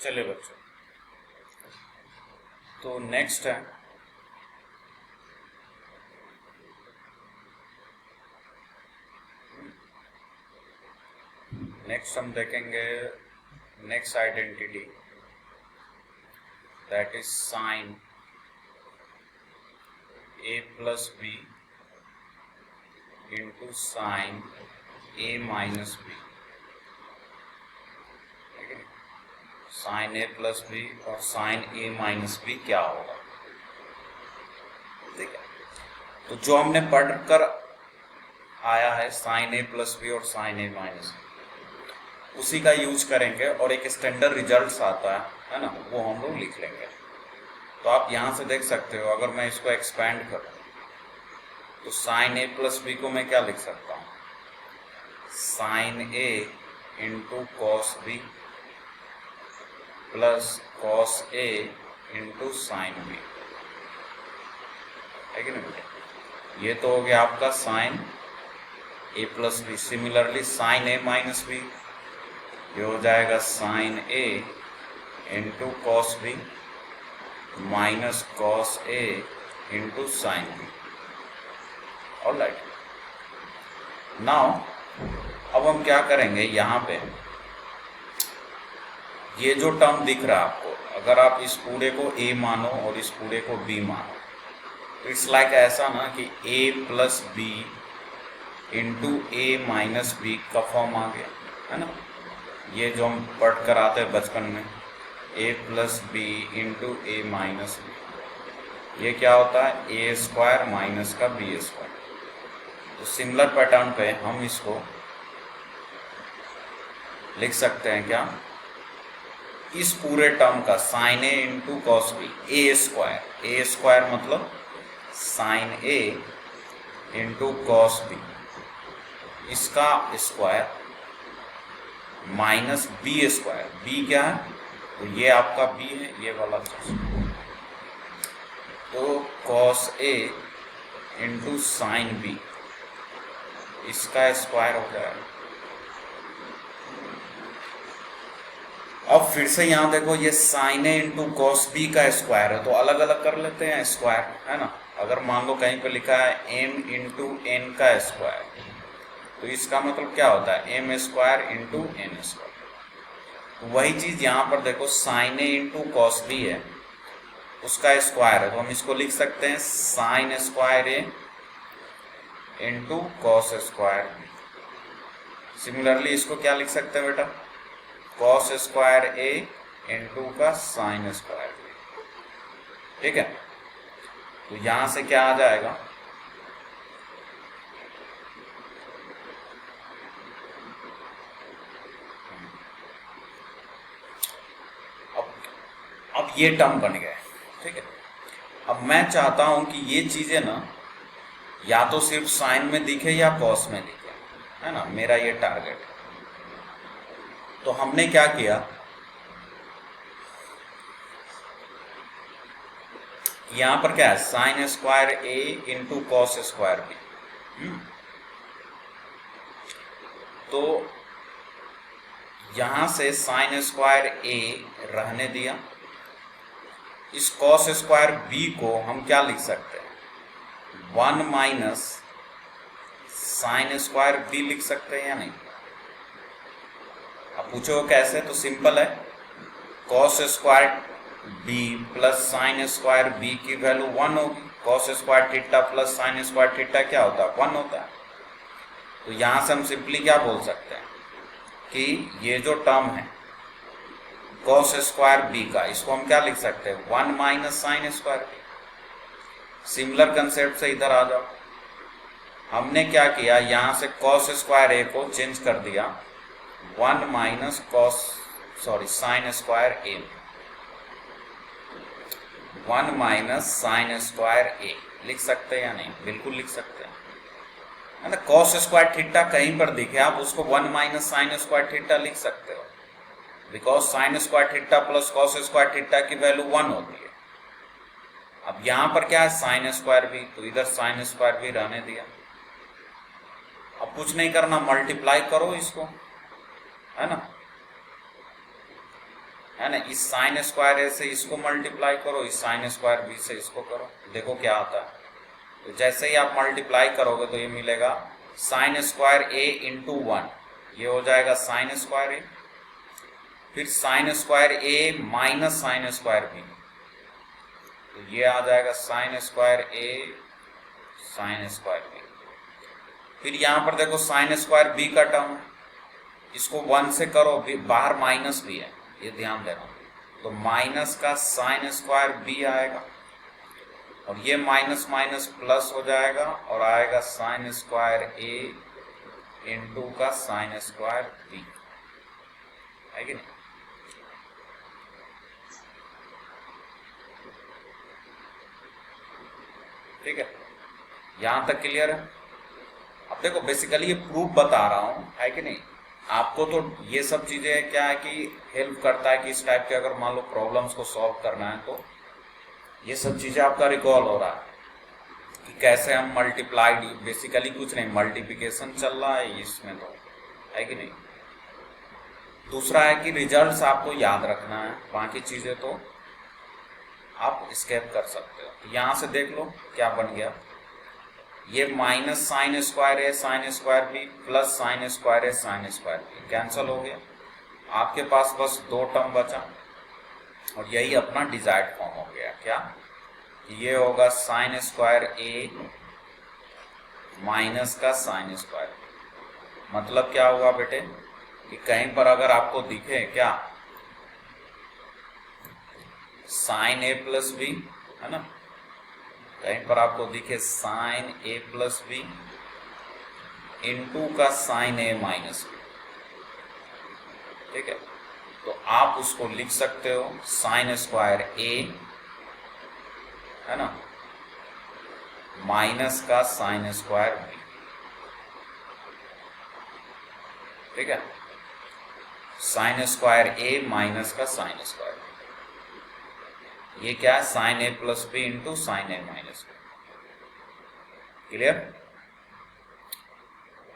चलिए बच्चों, तो नेक्स्ट है हम देखेंगे next identity, that is sine a plus B into sine a minus B. Sine a plus B और साइन a माइनस बी क्या होगा? ठीक है, तो जो हमने पढ़कर आया है साइन a प्लस बी और साइन a माइनस बी, उसी का यूज करेंगे और एक स्टैंडर्ड रिजल्ट आता है ना, वो हम लोग लिख लेंगे। तो आप यहां से देख सकते हो, अगर मैं इसको एक्सपैंड करूं तो साइन a प्लस बी को मैं क्या लिख सकता हूं? Sine a into cos B plus cos a into sine B, है कि नहीं बेटा? ये तो हो गया आपका sine a plus B. Similarly sine a minus B, ये हो जाएगा sine a into cos B minus cos a into sine B. Alright, now अब हम क्या करेंगे, यहाँ पे ये जो टर्म दिख रहा है आपको, अगर आप इस पूरे को a मानो और इस पूरे को b मानो, तो इट्स लाइक ऐसा ना कि a plus B into a minus B का फॉर्म आ गया, है ना? ये जो हम पढ़ कर आते हैं बचपन में, a plus B into a minus B, ये क्या होता है? a स्क्वायर माइनस का b स्क्वायर। तो सिमिलर पैटर्न पे हम इसको लिख सकते हैं क्या? इस पूरे टर्म का sine a into cos B, a square मतलब sine a into cos B, इसका square minus B square. B क्या है? तो ये आपका b है, ये वाला चीज, तो cos a into sine b, इसका स्क्वायर हो जाएगा। अब फिर से यहाँ देखो, ये sine a into cos B का स्क्वायर है, तो अलग अलग कर लेते हैं स्क्वायर, है ना? अगर मान लो कहीं पे लिखा है m इंटू एन का स्क्वायर, तो इसका मतलब क्या होता है? m square into N square. तो वही चीज यहाँ पर देखो, sine a into cos B है, उसका स्क्वायर है, तो हम इसको लिख सकते हैं sine square a into cos square B. Similarly इसको क्या लिख सकते हैं बेटा? कॉस स्क्वायर a इंटू का साइन स्क्वायर b। ठीक है, तो यहां से क्या आ जाएगा? अब ये टर्म बन गए। ठीक है, अब मैं चाहता हूं कि ये चीजें ना या तो सिर्फ साइन में दिखे या कॉस में दिखे, है ना? मेरा ये टारगेट है। तो हमने क्या किया, यहां पर क्या है? Sine square a into cos square B. तो यहां से साइन स्क्वायर a रहने दिया, इस कॉस स्क्वायर b को हम क्या लिख सकते हैं? 1 माइनस साइन स्क्वायर b लिख सकते हैं या नहीं? अब पूछो कैसे, तो सिंपल है, cos square b plus sine square b की वैल्यू 1 होगी। Cos square theta plus sine square theta क्या होता है? 1 होता है। तो यहां से हम सिंपली क्या बोल सकते हैं कि ये जो टर्म है कॉस स्क्वायर b का, इसको हम क्या लिख सकते हैं? 1 minus sine square b। Similar concept से इधर आ जाओ, हमने क्या किया, यहां से कॉस स्क्वायर a को चेंज कर दिया 1 minus sine square a, 1 minus sine square a लिख सकते हैं या नहीं? बिल्कुल लिख सकते हैं, है ना? कॉस स्क्वायर थीटा कहीं पर दिखे, आप उसको 1 माइनस साइन स्क्वायर थीटा लिख सकते हो, because sine square theta plus cos square theta की वैल्यू 1 होती है। अब यहां पर क्या है? साइन स्क्वायर भी, तो इधर साइन स्क्वायर भी रहने दिया। अब कुछ नहीं करना, मल्टीप्लाई करो इसको, है ना? है ना, इस साइन स्क्वायर ए से इसको मल्टीप्लाई करो, इस साइन स्क्वायर बी से इसको करो, देखो क्या आता है। तो जैसे ही आप मल्टीप्लाई करोगे तो ये मिलेगा साइन स्क्वायर ए इंटू 1, ये हो जाएगा साइन स्क्वायर ए, फिर sine square A minus sine square B, तो ये आ जाएगा साइन स्क्वायर ए साइन स्क्वायर बी। फिर यहां पर देखो साइन स्क्वायर बी का टर्म, इसको 1 से करो, बाहर माइनस भी है, ये ध्यान देना, तो माइनस का साइन स्क्वायर बी आएगा, और ये माइनस माइनस प्लस हो जाएगा और आएगा साइन स्क्वायर ए इंटू का साइन स्क्वायर बी, है कि नहीं। ठीक है, यहां तक क्लियर है। अब देखो बेसिकली ये प्रूफ बता रहा हूं, है कि नहीं, आपको तो ये सब चीजें क्या है कि हेल्प करता है कि इस टाइप के अगर मान लो प्रॉब्लम्स को सॉल्व करना है तो ये सब चीजें आपका रिकॉल हो रहा है कि कैसे हम मल्टीप्लाइड, बेसिकली कुछ नहीं, मल्टीप्लिकेशन चल रहा है इसमें, तो है कि नहीं। दूसरा है कि रिजल्ट्स आपको याद रखना है, बाकी चीजें तो आप स्केप कर सकते हो। यहां से देख लो क्या बन गया, ये माइनस साइन स्क्वायर है sine square B plus sine square है साइन स्क्वायर बी कैंसल हो गया, आपके पास बस 2 टर्म बचा, और यही अपना डिजायर्ड फॉर्म हो गया। क्या, ये होगा साइन स्क्वायर ए माइनस का साइन स्क्वायर, मतलब क्या हुआ बेटे कि कहीं पर अगर आपको दिखे क्या साइन ए प्लस बी, है ना, कहीं पर आपको दिखे sign A plus B into का साइन ए माइनस बी, ठीक है, तो आप उसको लिख सकते हो साइन स्क्वायर ए, है ना, माइनस का साइन स्क्वायर बी, ठीक है, साइन स्क्वायर ए माइनस का साइन स्क्वायर, ये क्या है sign A plus B into sign A minus B, clear.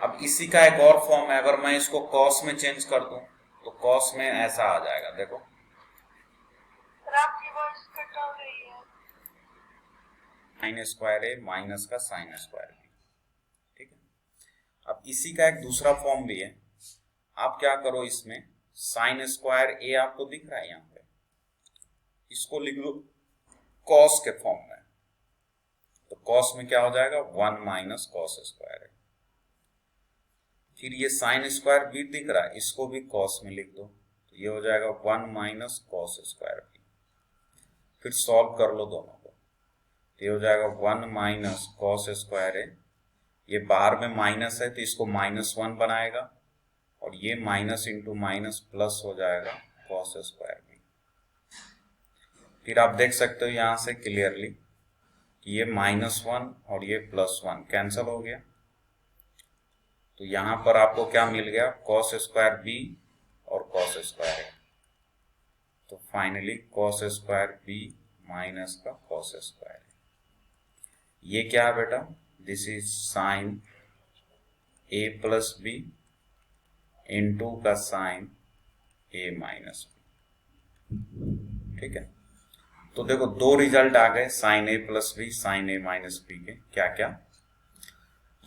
अब इसी का एक और फॉर्म है, अगर मैं इसको कॉस में चेंज कर दूं तो कॉस में ऐसा आ जाएगा, देखो आपकी वॉइस कट हो रही है, साइन स्क्वायर ए माइनस का साइन स्क्वायर बी, ठीक है। अब इसी का एक दूसरा फॉर्म भी है, आप क्या करो, इसमें साइन स्क्वायर ए आपको दिख रहा है यहां पे, इसको लिख लो कॉस के फॉर्म में, तो कॉस में क्या हो जाएगा 1 माइनस कॉस स्क्वायर है। फिर ये साइन स्क्वायर बी दिख रहा है, इसको भी कॉस में लिख दो, तो ये हो जाएगा 1 माइनस कॉस स्क्वायर बी। फिर सॉल्व कर लो दोनों को, तो ये हो जाएगा 1 माइनस कॉस स्क्वायर है, ये बाहर में माइनस है तो इसको -1 बनाएगा, और ये माइनस इंटू माइनस प्लस हो जाएगा कॉस स्क्वायर बी। फिर आप देख सकते हो यहां से क्लियरली कि ये -1 और ये +1 कैंसल हो गया, तो यहां पर आपको क्या मिल गया कॉस स्क्वायर बी और कॉस स्क्वायर ए, तो finally cos square B minus का कॉस स्क्वायर ए, ये क्या है बेटा, this is sine A plus B into का साइन ए माइनस बी, ठीक है। तो देखो 2 रिजल्ट आ गए sine A plus B sine A minus B के, क्या क्या,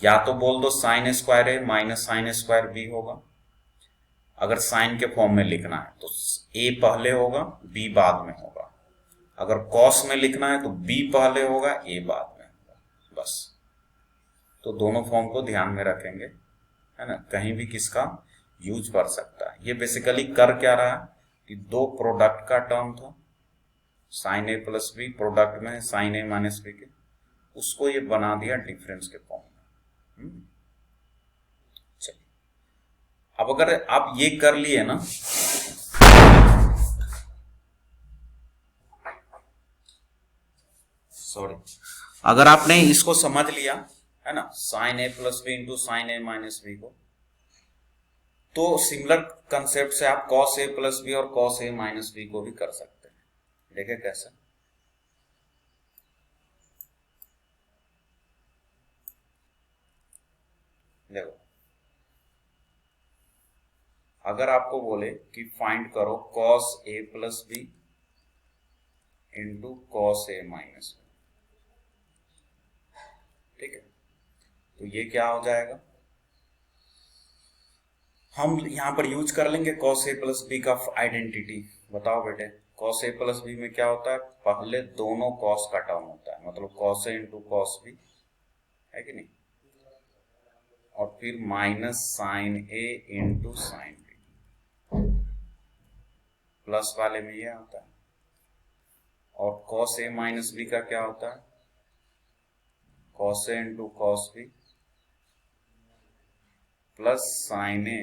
या तो बोल दो sine square A minus sine square B होगा, अगर साइन के फॉर्म में लिखना है तो ए पहले होगा बी बाद में होगा, अगर कॉस में लिखना है तो बी पहले होगा ए बाद में होगा, बस। तो दोनों फॉर्म को ध्यान में रखेंगे, है ना, कहीं भी किसका यूज कर सकता है। ये बेसिकली कर क्या रहा है कि 2 प्रोडक्ट का टर्म था, sign A plus B product में साइन ए माइनस बी के, उसको ये बना दिया डिफरेंस के फॉर्म में। चलिए, अब अगर आप ये कर लिए ना, सॉरी, अगर आपने इसको समझ लिया, है ना, sign A plus B into sign A minus B को, तो सिमिलर कंसेप्ट से आप कॉस ए प्लस बी और कॉस ए माइनस बी को भी कर सकते हैं। देखे कैसे, देखो अगर आपको बोले कि फाइंड करो cos a plus B into cos a minus B, ठीक है, तो ये क्या हो जाएगा, हम यहां पर यूज कर लेंगे cos a प्लस बी का आइडेंटिटी। बताओ बेटे, cos a प्लस बी में क्या होता है, पहले दोनों cos का टर्म होता है, मतलब cos a into cos b, है कि नहीं, और फिर minus sine a into sine b, plus वाले में ये आता है, और cos a माइनस b का क्या होता है, cos a into cos b plus sign a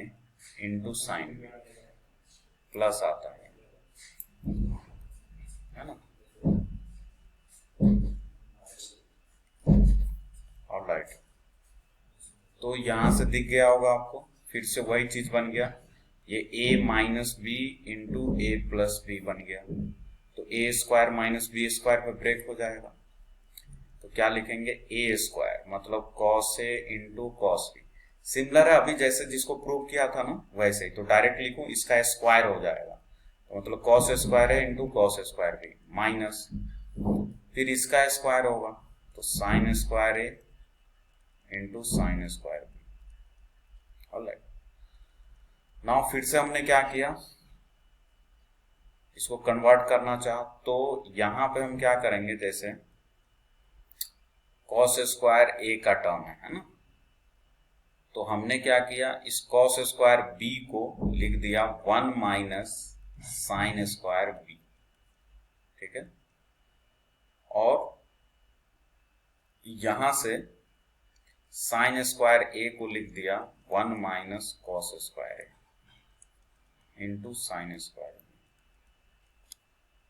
into sine b, plus आता है ना। ऑलराइट, तो यहां से दिख गया होगा आपको, फिर से वही चीज बन गया, ये a minus B into A plus B बन गया, तो A square minus B square पे ब्रेक हो जाएगा, तो क्या लिखेंगे, ए स्क्वायर मतलब cos a into cos b, similar है अभी जैसे जिसको प्रूव किया था ना वैसे ही, तो डायरेक्ट लिखूं, इसका स्क्वायर हो जाएगा, तो मतलब cos स्क्वायर है into cos square B, minus फिर इसका स्क्वायर होगा, तो sine square A into sine square B. Alright, now फिर से हमने क्या किया, इसको कन्वर्ट करना चाह, तो यहां पे हम क्या करेंगे, जैसे cos स्क्वायर ए का टर्म है ना, तो हमने क्या किया, इस cos स्क्वायर b को लिख दिया 1 माइनस साइन स्क्वायर b, ठीक है, और यहां से साइन स्क्वायर a को लिख दिया 1 minus cos square a into sine square b।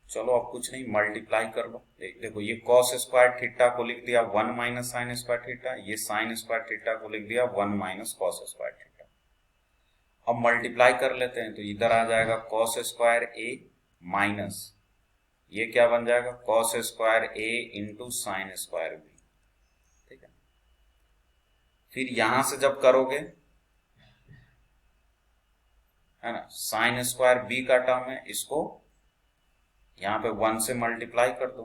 चलो अब कुछ नहीं, मल्टीप्लाई कर लो, देखो ये cos स्क्वायर थीटा को लिख दिया 1 माइनस साइन स्क्वायर थीटा, ये साइन स्क्वायर थीटा को लिख दिया 1 माइनस cos स्क्वायर थीटा। अब मल्टीप्लाई कर लेते हैं, तो इधर आ जाएगा cos स्क्वायर a माइनस ये क्या बन जाएगा, cos square a into sine square b, ठीक है, फिर यहां से जब करोगे, है ना, साइन स्क्वायर b का टर्म है, इसको यहां पे 1 से मल्टीप्लाई कर दो,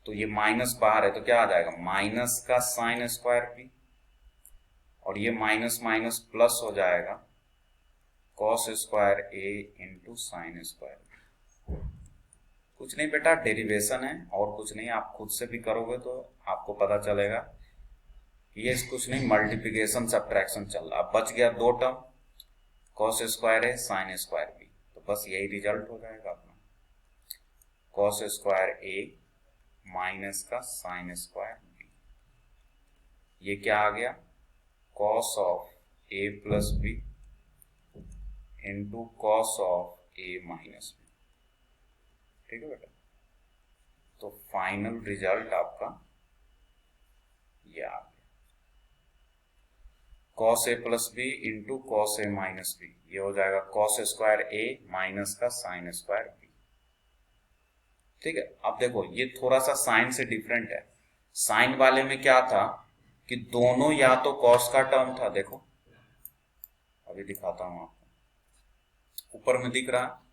तो ये माइनस बाहर है, तो क्या आ जाएगा, माइनस का साइन स्क्वायर b, और ये माइनस माइनस प्लस हो जाएगा cos square a into sine square b। कुछ नहीं बेटा, डेरिवेशन है और कुछ नहीं, आप खुद से भी करोगे तो आपको पता चलेगा, ये कुछ नहीं, मल्टीप्लिकेशन सब्ट्रैक्शन चल रहा, अब बच गया दो term, cos square a sign square b, तो बस यही रिजल्ट हो जाएगा अपना, cos स्क्वायर a माइनस का साइन स्क्वायर b, ये क्या आ गया, cos of a plus b into cos of a minus b, ठीक है बेटा, तो फाइनल रिजल्ट आपका ये आ गया, cos a plus b into cos a minus b, ये हो जाएगा cos स्क्वायर a माइनस का साइन स्क्वायर b, ठीक है। अब देखो ये थोड़ा सा साइन से डिफरेंट है, साइन वाले में क्या था कि दोनों या तो cos का टर्म था, देखो अभी दिखाता हूं आपको, ऊपर में दिख रहा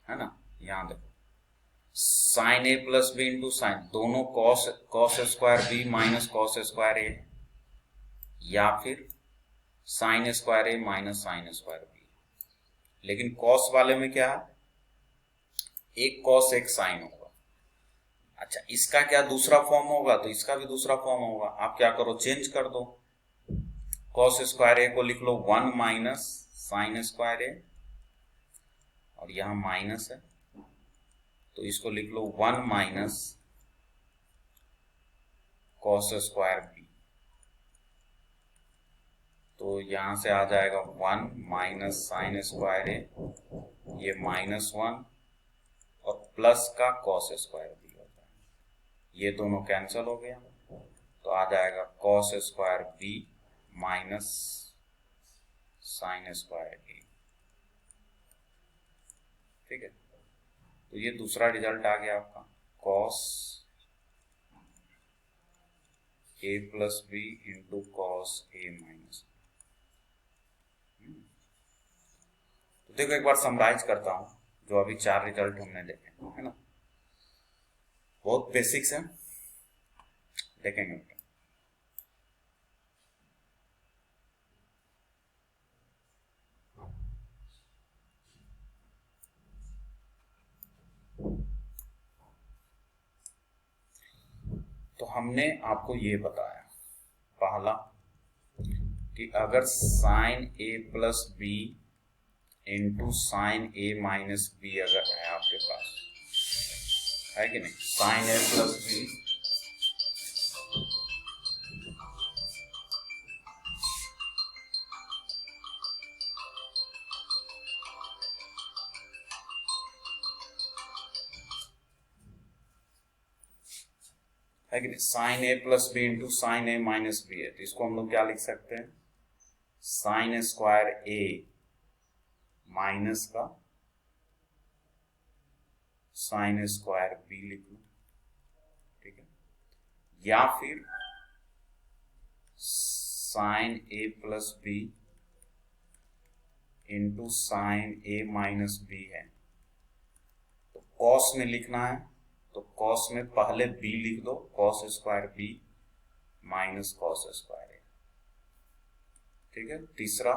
है ना, यहां देखो sine a plus B into sine, दोनों cos square b minus cos square a, या फिर sine square a minus sine square b, लेकिन cos वाले में क्या है, एक cos एक साइन होगा। अच्छा, इसका क्या दूसरा फॉर्म होगा, तो इसका भी दूसरा फॉर्म होगा, आप क्या करो, चेंज कर दो, cos स्क्वायर a को लिख लो 1 माइनस साइन स्क्वायर a, और यहां माइनस है तो इसको लिख लो 1 माइनस cos स्क्वायर b, तो यहां से आ जाएगा 1 माइनस साइन स्क्वायर a, ये -1 और प्लस का cos स्क्वायर b होता है, ये दोनों कैंसिल हो गया, तो आ जाएगा cos square b minus sine square a, ठीक है, तो ये दूसरा रिजल्ट आ गया आपका, cos a plus b into cos a minus, देखो एक बार समराइज करता हूँ जो अभी 4 रिजल्ट हमने देखे, है ना। बहुत बेसिक्स है, देखेंगे। तो हमने आपको ये बताया पहला कि अगर sign A plus B into sign A minus B अगर है आपके पास, है कि नहीं, साइन ए प्लस बी है कि नहीं, sign A plus B into sign A minus B है, तो इसको हम लोग क्या लिख सकते हैं, साइन स्क्वायर ए माइनस का साइन स्क्वायर बी लिख लो, ठीक है। या फिर sign A plus B into sign A minus B है, तो कॉस में लिखना है तो कॉस में पहले b लिख दो, cos square b minus cos square A, ठीक है। तीसरा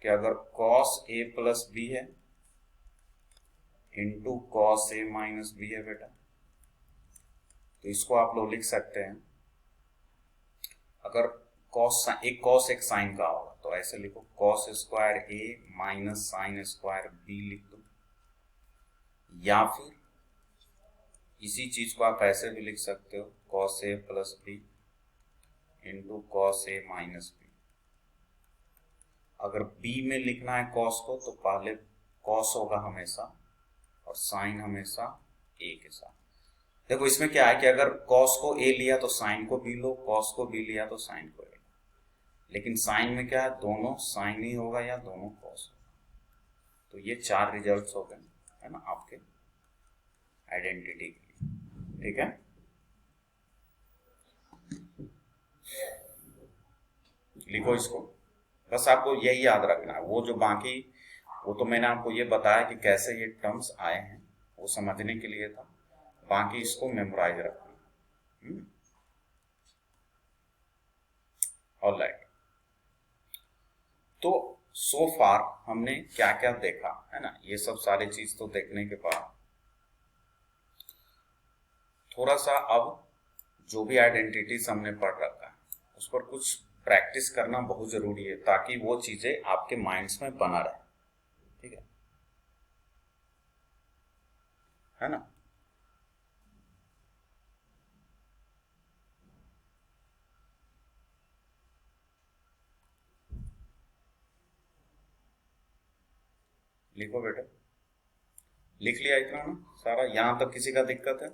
कि अगर कॉस a प्लस बी है into cos a minus B है बेटा, तो इसको आप लोग लिख सकते हैं, अगर कॉस एक साइन का होगा तो ऐसे लिखो, cos square a minus sine square b लिख दो। या फिर इसी चीज को आप ऐसे भी लिख सकते हो, cos A plus B into cos A minus B. अगर b में लिखना है कॉस को तो पहले कॉस होगा हमेशा और साइन हमेशा a के साथ। देखो इसमें क्या है कि अगर कॉस को a लिया तो साइन को b लो, कॉस को b लिया तो साइन को a लो, लेकिन साइन में क्या है, दोनों साइन ही होगा या दोनों कॉस होगा। तो ये 4 रिजल्ट्स हो गए, है ना, आपके आइडेंटिटी के लिए, ठीक है। लिखो इसको, बस आपको यही याद रखना है, वो जो बाकी वो तो मैंने आपको ये बताया कि कैसे ये टर्म्स आए हैं, वो समझने के लिए था, बाकी इसको मेमोराइज रखना। ऑलराइट, तो सो फार हमने क्या क्या देखा, है ना, ये सब सारी चीज तो देखने के बाद थोड़ा सा अब जो भी आइडेंटिटीज हमने पढ़ रखा है उस पर कुछ प्रैक्टिस करना बहुत जरूरी है, ताकि वो चीजें आपके माइंड्स में बना रहे, ठीक है ना। लिखो बेटा, लिख लिया इतना ना सारा, यहां तक किसी का दिक्कत है?